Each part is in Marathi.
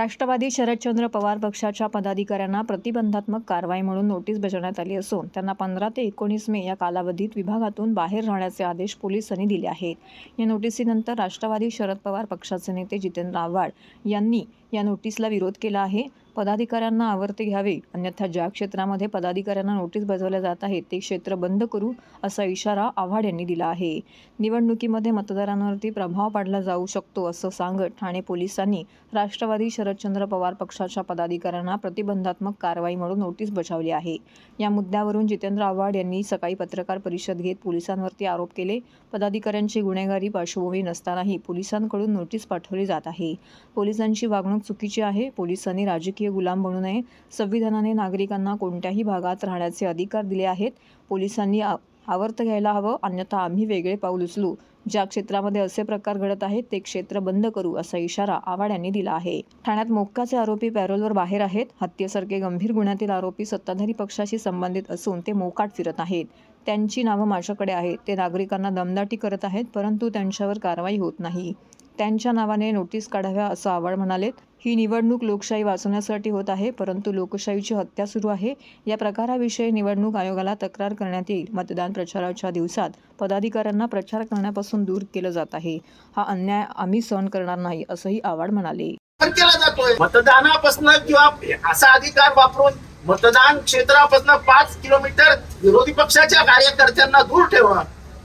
राष्ट्रवादी शरदचंद्र पवार पक्षाच्या पदाधिकाऱ्यांना प्रतिबंधात्मक कारवाई म्हणून नोटीस बजावण्यात आली असून त्यांना 15 ते 19 मे या कालावधीत विभागातून बाहेर राहण्याचे आदेश पोलिसांनी दिले आहेत. या नोटीसीनंतर राष्ट्रवादी शरद पवार पक्षाचे नेते जितेंद्र आव्हाड यांनी या नोटीसला विरोध केला आहे. पदाधिकाऱ्यांना आवर्ते घ्यावे, अन्यथा ज्या क्षेत्रामध्ये पदाधिकाऱ्यांना नोटीस बजावल्या जात आहेत ते क्षेत्र बंद करू असा इशारा आव्हाड यांनी दिला आहे. निवडणुकीमध्ये मतदारांवरती प्रभाव पाडला जाऊ शकतो असं सांगत ठाणे पोलिसांनी राष्ट्रवादी शरदचंद्र पवार पक्षाच्या पदाधिकाऱ्यांना प्रतिबंधात्मक कारवाई म्हणून नोटीस बजावली आहे. या मुद्द्यावरून जितेंद्र आव्हाड यांनी सकाळी पत्रकार परिषद घेत पोलिसांवरती आरोप केले. पदाधिकाऱ्यांची गुन्हेगारी पार्श्वभूमी नसतानाही पोलिसांकडून नोटीस पाठवली जात आहे. पोलिसांची वागणूक चुकीची आहे. पोलिसांनी राजकीय गुलाम बनू नये. संविधानाने नागरिकांना कोणत्याही भागात राहण्याचे अधिकार दिले आहेत. पोलिसांनी आवर्त घ्यायला हवं, अन्यथा आम्ही वेगळे पाऊल उचलू. ज्या क्षेत्रामध्ये असे प्रकार घडत आहेत ते क्षेत्र बंद करू असा इशारा आव्हाड यांनी दिला आहे. ठाण्यात मोक्काचे आरोपी पॅरोलवर बाहेर आहेत. हत्येसारखे गंभीर गुन्ह्यातील आरोपी सत्ताधारी पक्षाशी संबंधित असून ते मोकाट फिरत आहेत. त्यांची नावं माझ्याकडे आहेत. ते नागरिकांना दमदाटी करत आहेत, परंतु त्यांच्यावर कारवाई होत नाही. त्यांच्या नावाने नोटीस काढाव्या असं आव्हाड म्हणालेत. ही निवडणूक लोकशाही वाचवण्यासाठी होत आहे, परंतु लोकशाहीची हत्या सुरू आहे. या प्रकाराविषयी निवडणूक आयोगाला तक्रार करण्यात येईल. मतदान प्रचाराच्या दिवसात पदाधिकाऱ्यांना प्रचार करण्यापासून दूर केलं जात आहे. हा अन्याय आम्ही सहन करणार नाही असंही आव्हाड म्हणाले. केला जातोय मतदानापासून किंवा असा अधिकार वापरून मतदान क्षेत्रापासून 5 किलोमीटर विरोधी पक्षाच्या कार्यकर्त्यांना दूर ठेवणं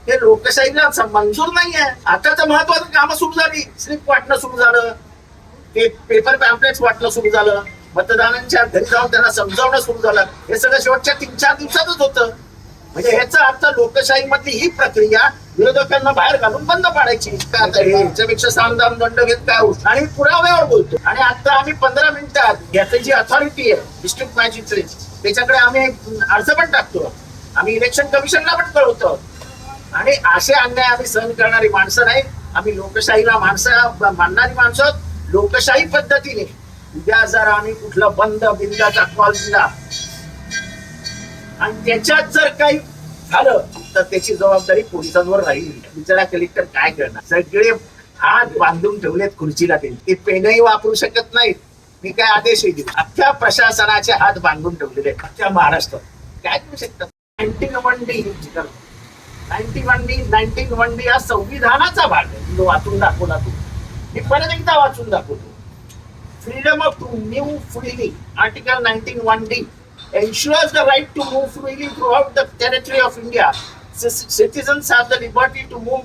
हे लोकशाहीला मंजूर नाहीये. आता तर महत्वाचं कामं सुरू झाली. स्लिप वाटणं सुरू झालं, ते पेपर पॅम्पलेट्स वाटणं सुरू झालं, मतदानांच्या घरी जाऊन त्यांना समजावणं सुरू झालं. हे सगळं शेवटच्या 3-4 दिवसातच होतं. म्हणजे ह्याचा अर्थ लोकशाही मधली ही प्रक्रिया विरोधकांना बाहेर घालून बंद पाडायची. याच्यापेक्षा सामदाम दंडभेद काय होत आणि पुराव्यावर बोलतो. आणि आता आम्ही 15 मिनिटात याची जी अथॉरिटी आहे डिस्ट्रिक्ट मॅजिस्ट्रेट त्याच्याकडे आम्ही अर्ज पण टाकतो. आम्ही इलेक्शन कमिशनला पण कळवतो. आणि असे अन्याय आम्ही सहन करणारी माणसं नाही. आम्ही लोकशाहीला मानणारी माणसं. लोकशाही पद्धतीने उद्या जर आम्ही कुठला बंद बिंदाचा कॉल दिला आणि त्याच्यात जर काही झालं तर त्याची जबाबदारी पोलिसांवर राहील. बिचारा कलेक्टर काय करणार? सगळे हात बांधून ठेवलेत खुर्चीला. ते पेनही वापरू शकत नाहीत. मी काय आदेशही दिले. अख्ख्या प्रशासनाचे हात बांधून ठेवलेले अख्ख्या महाराष्ट्रात. काय करू शकतात? 1991 हा संविधानाचा भाग आहे. तो वाचून दाखवला. मी परत एकदा वाचून दाखवतो. Freedom of to move freely, article 19(1)(d ensures the right to move freely throughout the territory of India. Citizens have the liberty to move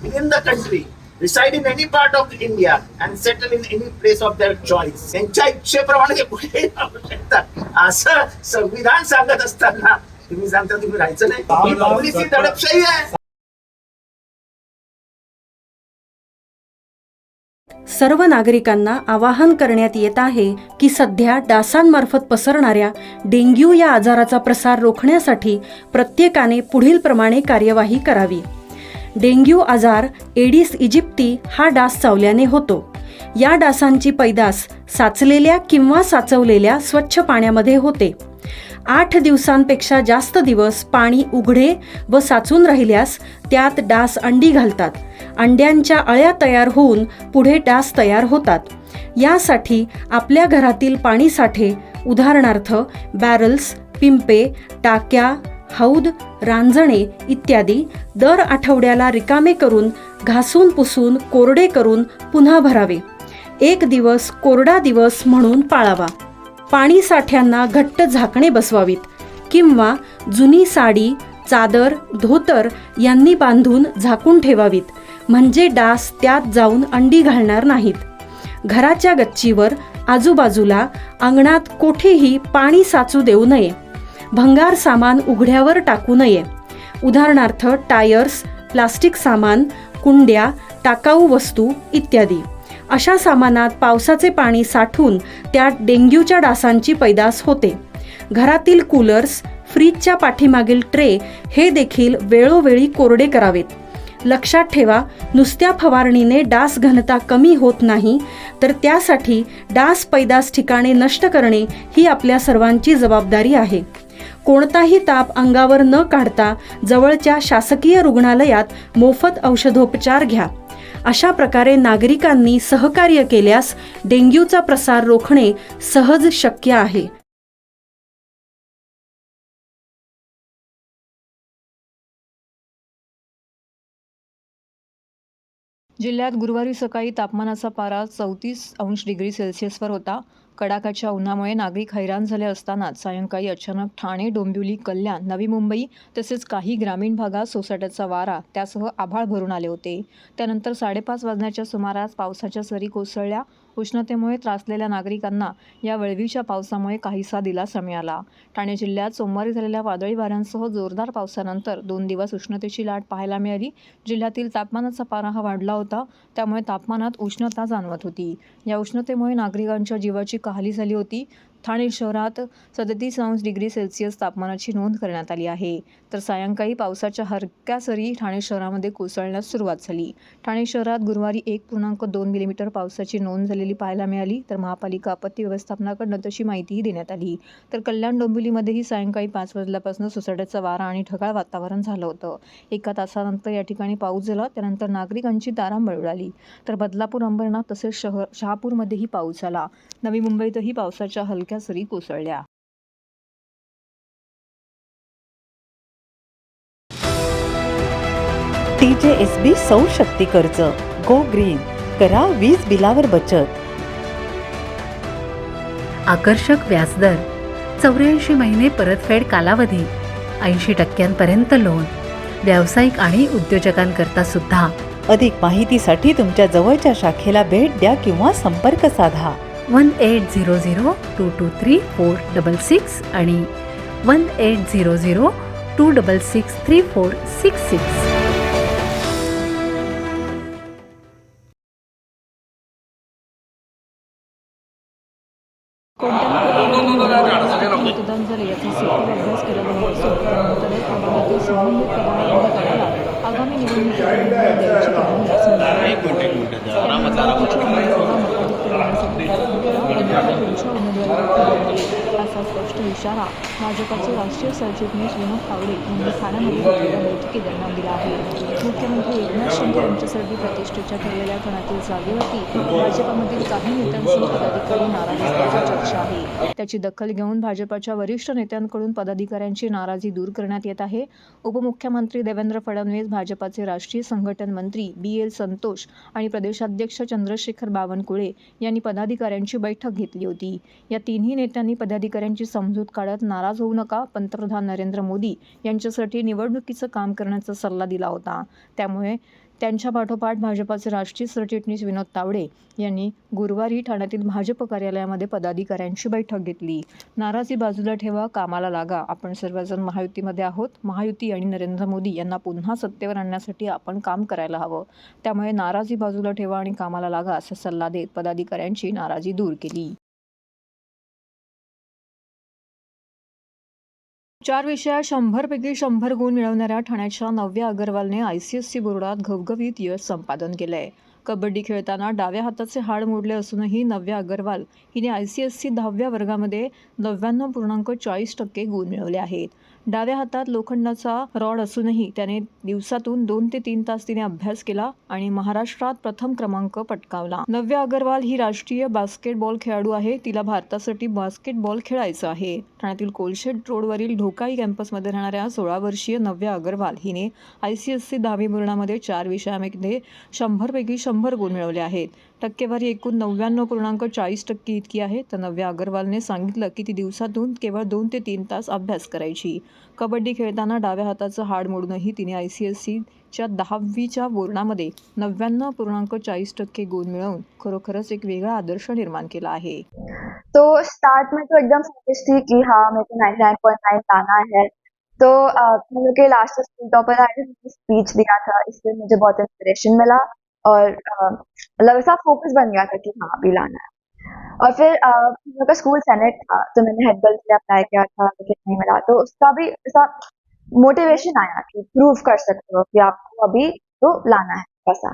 within the country, reside in any part of India and settle in any place of their choice. त्यांच्या इच्छेप्रमाणे कुठेही राहू शकतात असं संविधान सांगत असताना तुम्ही सांगता तुम्ही राहायचं नाही. ही पॉलिसी दडपशाही आहे. सर्व नागरिकांना आवाहन करण्यात येत आहे की सध्या डासांमार्फत पसरणाऱ्या डेंग्यू या आजाराचा प्रसार रोखण्यासाठी प्रत्येकाने पुढीलप्रमाणे कार्यवाही करावी. डेंग्यू आजार एडिस इजिप्ती हा डास चावल्याने होतो. या डासांची पैदास साचलेल्या किंवा साचवलेल्या स्वच्छ पाण्यामध्ये होते. 8 दिवसांपेक्षा जास्त दिवस पाणी उघडे व साचून राहिल्यास त्यात डास अंडी घालतात. अंड्यांच्या अळ्या तयार होऊन पुढे डास तयार होतात. यासाठी आपल्या घरातील पाणी साठे उदाहरणार्थ बॅरल्स, पिंपे, टाक्या, हौद, रांजणे इत्यादी दर आठवड्याला रिकामे करून घासून पुसून कोरडे करून पुन्हा भरावे. 1 दिवस कोरडा दिवस म्हणून पाळावा. पाणी साठ्यांना घट्ट झाकणे बसवावीत किंवा जुनी साडी, चादर, धोतर यांनी बांधून झाकून ठेवावीत, म्हणजे डास त्यात जाऊन अंडी घालणार नाहीत. घराच्या गच्चीवर, आजूबाजूला, अंगणात कोठेही पाणी साचू देऊ नये. भंगार सामान उघड्यावर टाकू नये. उदाहरणार्थ टायर्स, प्लास्टिक सामान, कुंड्या, टाकाऊ वस्तू इत्यादी. अशा सामानात पावसाचे पाणी साठून त्यात डेंग्यूच्या डासांची पैदास होते. घरातील कूलर्स, फ्रीजच्या पाठीमागील ट्रे हे देखील वेळोवेळी कोरडे करावेत. लक्षात ठेवा, नुसत्या फवारणीने डास घनता कमी होत नाही, तर त्यासाठी डास पैदास ठिकाणे नष्ट करणे ही आपल्या सर्वांची जबाबदारी आहे. कोणताही ताप अंगावर न काढता जवळच्या शासकीय रुग्णालयात मोफत औषधोपचार घ्या. अशा प्रकारे नागरिकांनी सहकार्य केल्यास डेंग्यूचा प्रसार रोखणे सहज शक्य आहे. जिल्ह्यात गुरुवारी सकाळी तापमानाचा पारा 34°C होता. कडाक्याच्या उन्हामुळे नागरिक हैराण झाले असतानाच सायंकाळी अचानक ठाणे, डोंबिवली, कल्याण, नवी मुंबई तसेच काही ग्रामीण भागात सोसाट्याचा वारा त्यासह आभाळ भरून आले होते. त्यानंतर 5:30 वाजण्याच्या सुमारास पावसाच्या सरी कोसळल्या. उष्णतेमुळे त्रासलेल्या नागरिकांना या वळवीच्या पावसामुळे काहीसा दिलासा मिळाला. ठाणे जिल्ह्यात सोमवारी झालेल्या वादळी वाऱ्यांसह जोरदार पावसानंतर 2 दिवस उष्णतेची लाट पाहायला मिळाली. जिल्ह्यातील तापमानाचा पारा हा वाढला होता, त्यामुळे तापमानात उष्णता जाणवत होती. या उष्णतेमुळे नागरिकांच्या जीवाची काहली झाली होती. ठाणे शहरात 37°C तापमानाची नोंद करण्यात आली आहे. तर सायंकाळी पावसाच्या हलक्या सरी ठाणे शहरामध्ये कोसळण्यास सुरुवात झाली. ठाणे शहरात गुरुवारी 1.2 मिलीमीटर पावसाची नोंद झालेली पाहायला मिळाली. तर महापालिका आपत्ती व्यवस्थापनाकडून तशी माहितीही देण्यात आली. तर कल्याण डोंबिवलीमध्येही सायंकाळी 5 वाजल्यापासून सोसाट्याचा वारा आणि ढगाळ वातावरण झालं होतं. 1 तासानंतर या ठिकाणी पाऊस झाला. त्यानंतर नागरिकांची तारांबळ उडाली. तर बदलापूर, अंबरनाथ तसेच शहापूरमध्येही पाऊस झाला. नवी मुंबईतही पावसाच्या हलक्या सरी कोसळल्या. TJSB सौर शक्ती कर्ज, गो ग्रीन, करा वीज बिलावर बचत. आकर्षक व्याजदर, 84 महिने परतफेड कालावधी, 80% लोन, व्यावसायिक आणि उद्योजकांकरता सुद्धा. अधिक माहितीसाठी तुमच्या जवळच्या शाखेला भेट द्या किंवा संपर्क साधा. 1800-223-466 आणि 1800-266-3466. मतदान झाले याचा सखोल अभ्यास केला जाणार असून त्यानंतरच प्रभागातील संबंधित पदाला बंद करायला आगामी निवडणुकीत द्यायची कारवाई असा स्पष्ट इशारा भाजपाचे राष्ट्रीय सरचिटणीस विनोद तावडे यांनी ठाण्यामध्ये घेतलेल्या बैठकीदरम्यान दिला आहे. मुख्यमंत्री एकनाथ शिंदे यांच्यासाठी प्रतिष्ठेच्या ठरलेल्या ठाण्यातील जागेवरती भाजपामधील काही नेत्यांसह पदाधिकारी नाराज असल्याची चर्चा आहे. त्याची दखल घेऊन भाजपाच्या वरिष्ठ नेत्यांकडून पदाधिकाऱ्यांची नाराजी दूर करण्यात येत आहे. उपमुख्यमंत्री देवेंद्र फडणवीस, भाजपाचे राष्ट्रीय संघटन मंत्री BL संतोष आणि प्रदेशाध्यक्ष चंद्रशेखर बावनकुळे यांनी पदाधिकाऱ्यांची बैठक घेतली होती. या तिन्ही नेत्यांनी पदाधिकाऱ्यांची समजूत काढत नाराज होऊ नका, पंतप्रधान नरेंद्र मोदी यांच्यासाठी निवडणुकीचं काम करण्याचा सल्ला दिला होता. त्यामुळे त्यांच्या पाठोपाठ भाजपाचे राष्ट्रीय सरचिटणीस विनोद तावडे यांनी गुरुवारी ठाण्यातील भाजप कार्यालयामध्ये पदाधिकाऱ्यांची बैठक घेतली. नाराजी बाजूला ठेवा, कामाला लागा. आपण सर्वजण महायुतीमध्ये आहोत. महायुती आणि नरेंद्र मोदी यांना पुन्हा सत्तेवर आणण्यासाठी आपण काम करायला हवं. त्यामुळे नाराजी बाजूला ठेवा आणि कामाला लागा असा सल्ला देत पदाधिकाऱ्यांची नाराजी दूर केली. 4 विषयात 100 पैकी 100 गुण मिळवणाऱ्या ठाण्याच्या नव्या अग्रवालने ICSE बोर्डात घवघवीत यश संपादन केलंय. कबड्डी खेळताना डाव्या हाताचे हाड मोडले असूनही नव्या अग्रवाल हिने ICSE 10व्या वर्गामध्ये 99.40% गुण मिळवले आहेत. डाव्या हातात लोखंडाचा रॉड असूनही त्याने दिवसातून 2 ते 3 तास तिने अभ्यास केला आणि महाराष्ट्रात प्रथम क्रमांक पटकावला. नव्या अग्रवाल ही राष्ट्रीय बास्केटबॉल खेळाडू आहे. तिला भारतासाठी बास्केटबॉल खेळायचं आहे. ठाण्यातील कोलशेड रोडवरील ढोकाई कॅम्पसमध्ये राहणाऱ्या 16 वर्षीय नव्या अग्रवाल हिने ICSE 10वी बोर्डामध्ये 4 विषयामध्ये 100 पैकी 100 गुण मिळवले आहेत. टक्केवारी एकूण 99.40% इतकी आहे. तर नव्या अग्रवालने सांगितलं की ती दिवसातून केवळ 2 ते 3 तास अभ्यास करायची. कबड्डी खेळताना डाव्या हाताचं हाड मोडूनही तिने ICSEच्या 10वीच्या बोर्डामध्ये 99.40% गुण मिळवून खरोखरच एक वेगळा आदर्श निर्माण केला आहे. तो स्टार्ट में तो एकदम फोकस थी कि हाँ मेरे को 99.9 लाना है. तो मेरे के लास्ट स्कूल टॉपर आए थे, स्पीच दिया था, इससे मुझे बहुत इंस्पिरेशन मिला और मतलब ऐसा फोकस बन गया था कि हाँ अभी लाना है. और फिर मेरा स्कूल सेनेट था तो मैंने हेड गर्ल के लिए अप्लाई किया था लेकिन नहीं मिला, तो उसका भी ऐसा मोटिवेशन आया कि प्रूव कर सकते हो कि आपको अभी तो लाना है वैसा।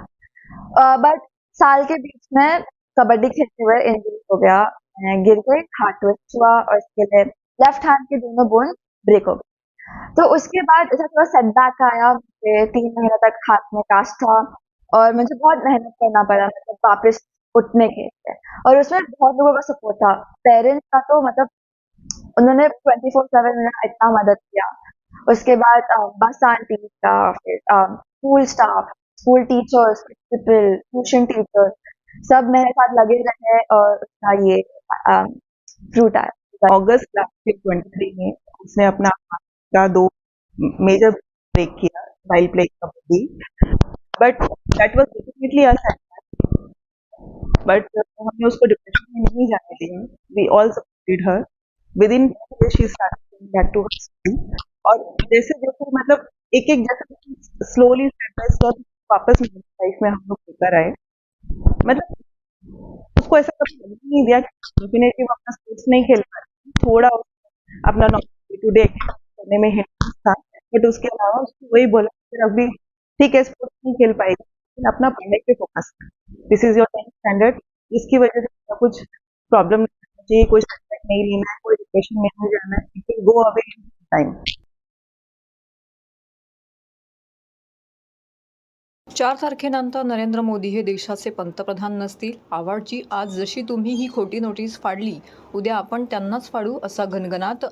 बट साल के बीच में कबड्डी खेलते हुए इंजरी हो गया, मैं गिर गई, हाथ ट्विस्ट हुआ और इसके लिए लेफ्ट हैंड के दोनों बोन ब्रेक हो गए। तो उसके बाद ऐसा थोड़ा सेटबैक आया, मुझे 3 महीने तक हाथ में कास्ट था और मुझे बहुत मेहनत करना पड़ा मतलब वापस उठने के लिए, और उसमें बहुत लोगों का सपोर्ट था। पेरेंट्स का तो मतलब उन्होंने 24/7 में इतना मदद किया। उसके बाद बस आंटी का, फिर school staff, school teachers, principal, tuition teacher, सब मेरे साथ लगे रहे और उसका ये फ्रूट आया। अगस्त लास्ट 2023 में उसने अपना हाथ का 2 मेजर ब्रेक किया while playing kabaddi, but that was definitely a setback, but हमने उसको डिप्रेशन में नहीं जाने दिया। We all supported her, within she started back to her school, और जैसे जैसे मतलब एक एक जैसे स्लोली स्टेप बाय स्टेप वापस लाइफ में हम लोग होकर आए। मतलब उसको ऐसा कभी लगने नहीं दिया कि डेफिनेटली वो अपना स्पोर्ट्स नहीं खेल पा रही, थोड़ा अपना डे टू डे करने में हिंट्रेस्ट था, बट उसके अलावा उसको वही बोला फिर अभी ठीक है स्पोर्ट्स नहीं खेल पाएगी लेकिन अपना पढ़ाई पे फोकस कर, दिस इज योर 10th स्टैंडर्ड, इसकी वजह से कुछ प्रॉब्लम नहीं चाहिए, कोई स्टेप नहीं लेना है, कोई डिप्रेशन में नहीं जाना है, गो अवे टाइम। 4 तारखेनंतर नरेंद्र मोदी हे देशाचे पंतप्रधान नसतील. आव्हाडची आज जशी तुम्ही ही खोटी नोटीस फाडली, उद्या आपण त्यांनाच फाडू असा गणगणाट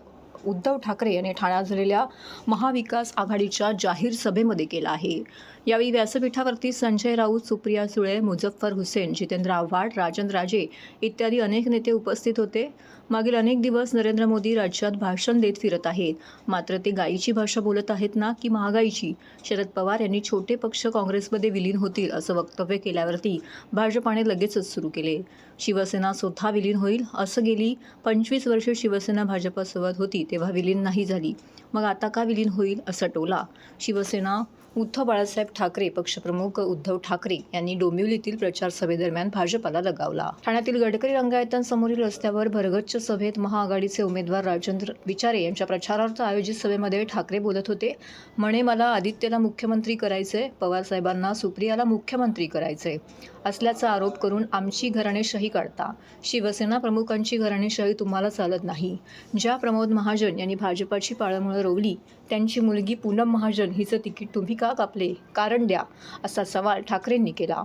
उद्धव ठाकरे यांनी ठाण्यात झालेल्या महाविकास आघाडीच्या जाहीर सभेमध्ये केला आहे. यावेळी व्यासपीठावरती संजय राऊत, सुप्रिया सुळे, मुझफ्फर हुसेन, जितेंद्र आव्हाड, राजन राजे इत्यादी अनेक नेते उपस्थित होते. मागील अनेक दिवस नरेंद्र मोदी राज्यात भाषण देत फिरत आहेत, मात्र ते गाईची भाषा बोलत आहेत ना की महागाईची? शरद पवार यांनी छोटे पक्ष काँग्रेसमध्ये विलीन होतील असं वक्तव्य केल्यावरती भाजपाने लगेचच सुरू केले. शिवसेना स्वतः विलीन होईल असं गेली 25 वर्षे शिवसेना भाजपसोबत होती तेव्हा विलीन नाही झाली, मग आता का विलीन होईल असा टोला शिवसेना उद्धव बाळासाहेब ठाकरे पक्षप्रमुख उद्धव ठाकरे यांनी डोंबिवलीतील प्रचार सभेदरम्यान भाजपाला लगावला. ठाण्यातील गडकरी रंगायतांसमोरील रस्त्यावर भरगच्च सभेत महाआघाडीचे उमेदवार राजेंद्र विचारे यांच्या प्रचारार्थ आयोजित सभेमध्ये ठाकरे बोलत होते. म्हणे मला आदित्यला मुख्यमंत्री करायचे, पवारसाहेबांना सुप्रियाला मुख्यमंत्री करायचे असल्याचा आरोप करून आमची घराणेशाही काढता. शिवसेना प्रमुखांची घराणेशाही तुम्हाला चालत नाही. ज्या प्रमोद महाजन यांनी भाजपाची पाळंमुळं रोवली त्यांची मुलगी पूनम महाजन हिचं तिकीट तुम्ही का कापले? कारण द्या असा सवाल ठाकरेंनी केला.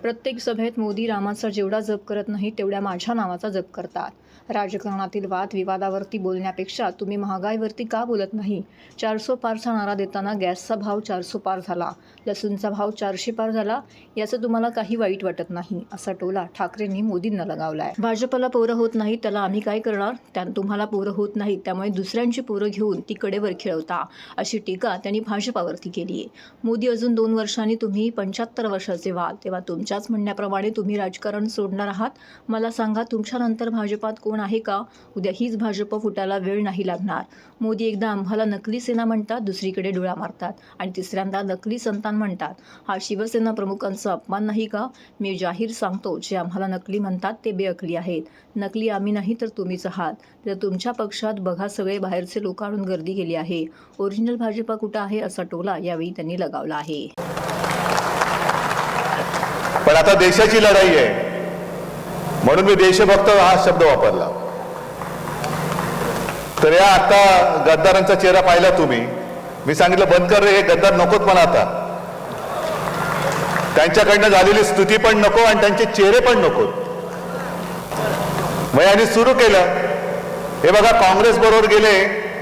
प्रत्येक सभेत मोदी रामाचा जेवढा जप करत नाही तेवढ्या माझ्या नावाचा जप करतात. राजकारणातील वादविवादावरती बोलण्यापेक्षा तुम्ही महागाईवरती का बोलत नाही? 400 पारचा नारा देताना गॅसचा भाव 400 पार झाला, लसूणचा भाव 400 पार झाला, याचं तुम्हाला काही वाईट वाटत नाही असा टोला ठाकरेंनी मोदींना लगावलाय. भाजपला पोरं होत नाही त्याला आम्ही काय करणार? तुम्हाला पोरं होत नाही त्यामुळे दुसऱ्यांची पोरं घेऊन ती कडेवर खेळवता अशी टीका त्यांनी भाजपावरती केली आहे. मोदी अजून 2 वर्षांनी तुम्ही 75 वर्षाचे व्हाल तेव्हा तुमच्याच म्हणण्याप्रमाणे तुम्ही राजकारण सोडणार आहात. मला सांगा तुमच्यानंतर भाजपात कोण आहे का? उद्या हीच भाजप फुटायला वेळ नाही लागणार. मोदी एकदा आम्हाला नकली सेना म्हणतात, दुसरीकडे डोळा मारतात आणि तिसऱ्यांदा नकली संतान म्हणतात. हा शिवसेना प्रमुखांचा अपमान नाही का? मी जाहीर सांगतो जे आम्हाला नकली म्हणतात ते बेअकली आहेत. नकली आम्ही नाही तर तुम्हीच आहात. तर तुमच्या पक्षात बघा सगळे बाहेरचे लोक आणून गर्दी केली आहे. ओरिजिनल भाजपा कुठं आहे असा टोला यावेळी त्यांनी लगावला आहे. पण आता देशाची लढाई आहे म्हणून मी देशभक्त हा शब्द वापरला. तर या आता गद्दारांचा चेहरा पाहिला तुम्ही, मी सांगितलं बंद कर रे, हे गद्दार नकोत मला आता. त्यांच्याकडनं झालेली स्तुती पण नको आणि त्यांचे चेहरे पण नकोत. मग यांनी सुरू केलं, हे बघा काँग्रेस बरोबर गेले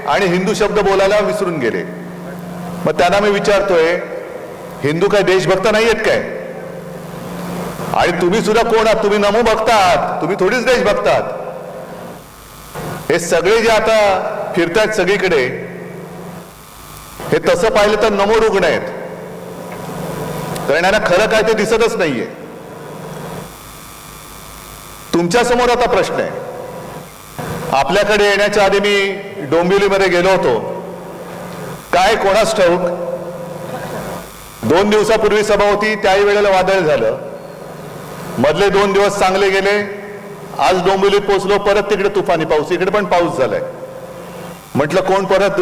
आणि हिंदू शब्द बोलायला विसरून गेले. मग त्यांना मी विचारतोय, हिंदू काय देशभक्त नाही आहेत काय? आणि तुम्ही सुद्धा कोण आहात? तुम्ही नमो भक्त आहात, तुम्ही थोडीच देशभक्त आहात. हे सगळे जे आता फिरतायत सगळीकडे, हे तसं पाहिलं तर नमो रुग्ण आहेत, कारण यांना खरं काय ते दिसतच नाहीये. तुमच्या समोर आता प्रश्न आहे. आपल्याकडे येण्याच्या आधी मी डोंबिवलीमध्ये गेलो होतो. काय कोणास ठाऊक, 2 दिवसापूर्वी सभा होती, त्याही वेळेला वादळ झालं. मधले 2 दिवस चांगले गेले. आज डोंबिवलीत पोहोचलो, परत तिकडे तुफानी पाऊस, इकडे पण पाऊस झालाय. म्हटलं कोण परत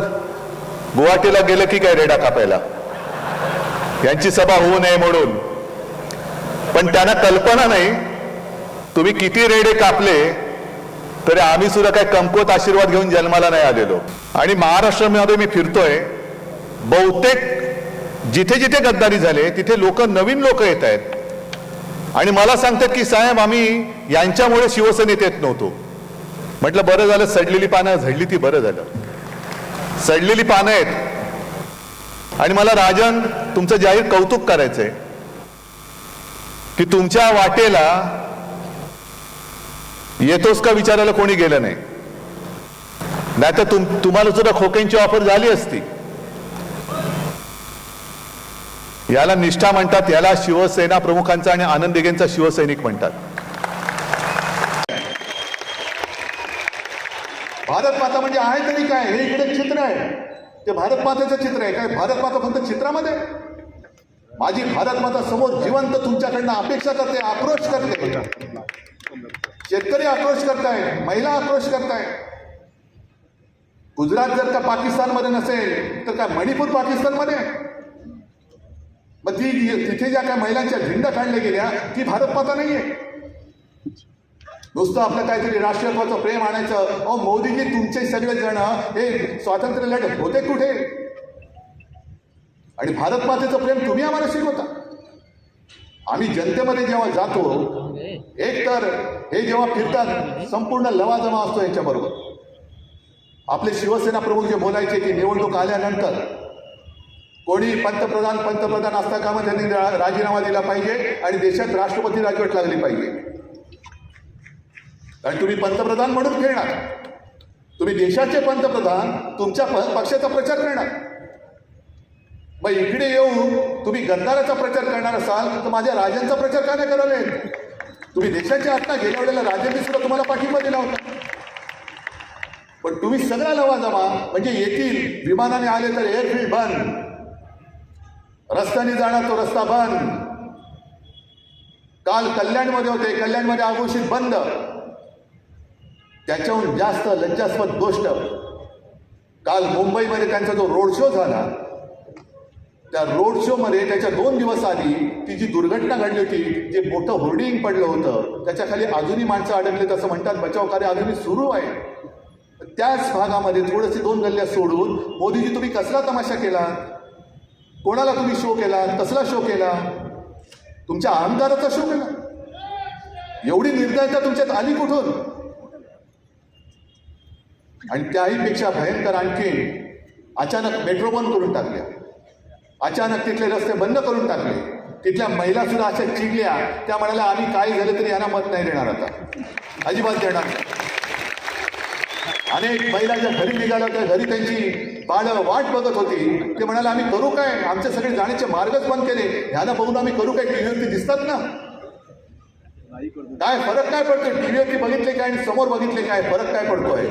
गुवाहाटीला गेलं की काय रेडा कापायला? यांची सभा होऊ नये म्हणून, पण त्यांना कल्पना नाही तुम्ही किती रेडे कापले तरी आम्ही सुद्धा काही कमकुवत आशीर्वाद घेऊन जन्माला नाही आलेलो. आणि महाराष्ट्रामध्ये मी फिरतोय, बहुतेक जिथे जिथे गद्दारी झाले तिथे नवीन लोक येत आहेत आणि मला सांगतात की साहेब आम्ही यांच्यामुळे शिवसेनेत येत नव्हतो. म्हटलं बरं झालं, सडलेली पानं झडली ती बरं झालं. सडलेली पानं आहेत. आणि मला राजन तुमचं जाहीर कौतुक करायचंय की तुमच्या वाटेला येतोस का विचारायला कोणी गेलं नाही, नाहीतर तुम्हाला सुद्धा खोक्यांची ऑफर झाली असती. याला निष्ठा म्हणतात, याला शिवसेना प्रमुखांचा आणि आनंद दिघेंचा शिवसैनिक म्हणतात. भारत माता म्हणजे आहे तरी काय, हे इकडे चित्र आहे, ते भारत मातेचं चित्र आहे. काय भारत माता फक्त चित्रामध्ये? माझी भारत माता समोर जिवंत तुमच्याकडनं अपेक्षा करते, आक्रोश करते. शेतकरी आक्रोश करताय, महिला आक्रोश करताय. गुजरात जर का पाकिस्तानमध्ये नसेल तर काय मणिपूर पाकिस्तानमध्ये? मग तिथे ज्या काय महिलांच्या झेंडा काढल्या गेल्या ती भारत माता नाहीये. नुसतं आपलं काहीतरी राष्ट्रीयत्वाचं प्रेम आणायचं. अहो मोदीजी, तुमचे सगळे जण हे स्वातंत्र्य लढत होते कुठे? आणि भारत मातेचं प्रेम तुम्ही आम्हाला शिकवता. आम्ही जनतेमध्ये जेव्हा जातो, एक तर हे जेव्हा फिरतात संपूर्ण लवाजमा असतो यांच्याबरोबर. आपले शिवसेना प्रमुख जे बोलायचे की निवडणूक आल्यानंतर कोणी पंतप्रधान असता कामा त्यांनी राजीनामा दिला पाहिजे आणि देशात राष्ट्रपती राजवट लागली पाहिजे. कारण तुम्ही पंतप्रधान म्हणून खेळणार, तुम्ही देशाचे पंतप्रधान, तुमच्या पक्षाचा प्रचार करणार. मग इकडे येऊन तुम्ही गद्दाराचा प्रचार करणार असाल तर माझ्या राजांचा प्रचार का नाही करावे? तुम्ही देशाच्या आत्ता गेल्या वेळेला राजांनी सुद्धा तुम्हाला पाठिंबा दिला होता. पण तुम्ही सगळा लवाजमा म्हणजे येतील, विमानाने आले तर एअरफील्ड बंद, रस्त्याने जाणार तो रस्ता बंद. काल कल्याणमध्ये होते, कल्याणमध्ये आघोषित बंद. त्याच्याहून जास्त लज्जास्पद गोष्ट, काल मुंबईमध्ये त्यांचा जो रोड शो झाला, त्या रोड शो मध्ये त्याच्या 2 दिवस आधी ती जी दुर्घटना घडली होती, जे मोठं होर्डिंग पडलं होतं, त्याच्या खाली अजूनही माणसं अडकले, तसं म्हणतात बचाव कार्य अजूनही सुरू आहे. त्याच भागामध्ये थोडंसे 2 गल्ल्या सोडून मोदीजी तुम्ही कसला तमाशा केला? कोणाला तुम्ही शो केला? कसला शो केला? तुमच्या आमदाराचा शो केला. एवढी निर्दयता तुमच्यात आली कुठून? आणि त्याहीपेक्षा भयंकर आणखी अचानक मेट्रो बंद करून टाकल्या, अचानक तिथले रस्ते बंद करून टाकले. तिथल्या महिला सुद्धा अशा चिडल्या, त्या म्हणाल्या आम्ही काही झालं तरी यांना मत नाही देणार, आता अजिबात देणार नाही. अनेक महिला ज्या घरी निघाल्या होत्या, घरी त्यांची बाळं वाट बघत होती, ते म्हणाले आम्ही करू काय, आमचे सगळे जाण्याचे मार्गच बंद केले, ह्यांना बघून आम्ही करू काय? टीव्हीवरती दिसतात ना, काय फरक काय पडतो? टीव्हीवरती बघितले काय आणि समोर बघितले काय, फरक काय पडतोय?